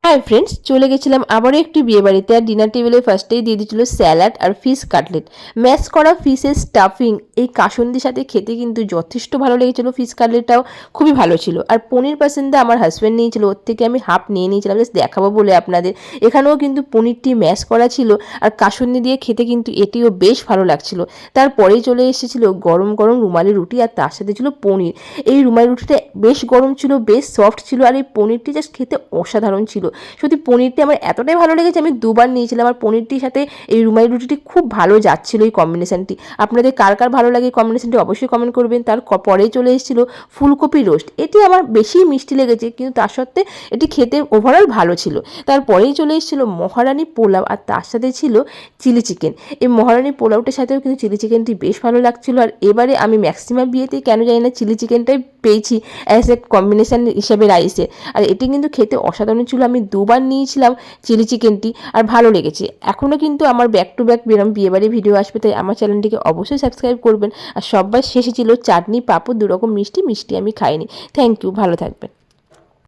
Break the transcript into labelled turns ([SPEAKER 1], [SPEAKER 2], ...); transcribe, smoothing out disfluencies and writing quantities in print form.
[SPEAKER 1] Hi friends, চলে গেছিলাম আবারও একটি বিয়ে বাড়িতে। আর ডিনার টেবিলে ফার্স্টেই দিয়ে দিয়েছিল স্যালাড আর ফিশ কাটলেট। ম্যাশ করা ফিশের স্টাফিং এই কাসুন্দির সাথে খেতে কিন্তু যথেষ্ট ভালো লেগেছিলো। ফিশ কাটলেটটাও খুবই ভালো ছিল। আর পনির পাসেন্দা আমার হাজব্যান্ড নিয়েছিল, ওর থেকে আমি হাফ নিয়ে নিয়েছিলাম জাস্ট দেখাবো বলে আপনাদের। এখানেও কিন্তু পনিরটি ম্যাশ করা ছিল আর কাসুন্দি দিয়ে খেতে কিন্তু এটিও বেশ ভালো লাগছিল। তারপরেই চলে এসেছিলো গরম গরম রুমালি রুটি আর তার সাথে ছিল পনির। এই রুমালি রুটিটা বেশ গরম ছিল, বেশ সফট ছিল, আর এই পনিরটি জাস্ট খেতে অসাধারণ ছিল। সত্যি পনিরটি আমার এতটাই ভালো লেগেছে, আমি দুবার নিয়েছিলাম। আর পনিরটির সাথে এই রুমালি রুটিটি খুব ভালো যাচ্ছিলো এই কম্বিনেশানটি। আপনাদের কার কার ভালো লাগে এই কম্বিনেশানটি অবশ্যই কমেন্ট করবেন। তার পরেই চলে এসেছিলো ফুলকপি রোস্ট। এটি আমার বেশি মিষ্টি লেগেছে, কিন্তু তার সত্ত্বে এটি খেতে ওভারঅল ভালো ছিল। তারপরেই চলে এসেছিলো মহারানী পোলাও আর তার সাথে ছিল চিলি চিকেন। এই মহারানী পোলাওটার সাথেও কিন্তু চিলি চিকেনটি বেশ ভালো লাগছিলো। আর এবারে আমি ম্যাক্সিমাম বিয়েতেই কেন জানি না চিলি চিকেনটাই পেয়েছি অ্যাজ এ কম্বিনেশান হিসেবে রাইসের। আর এটি কিন্তু খেতে অসাধারণ ছিল। আমি দুবার নিয়েছিলাম চিলি চিকেনটি আর ভালো লেগেছে। এখনও কিন্তু আমার ব্যাক টু ব্যাক বিয়েবাড়ি ভিডিও আসবে, তাই আমার চ্যানেলটিকে অবশ্যই সাবস্ক্রাইব করবেন। আর সবার শেষে ছিল চাটনি, পাঁপড়, 2 রকম মিষ্টি। মিষ্টি আমি খাইনি। থ্যাংক ইউ, ভালো থাকবেন।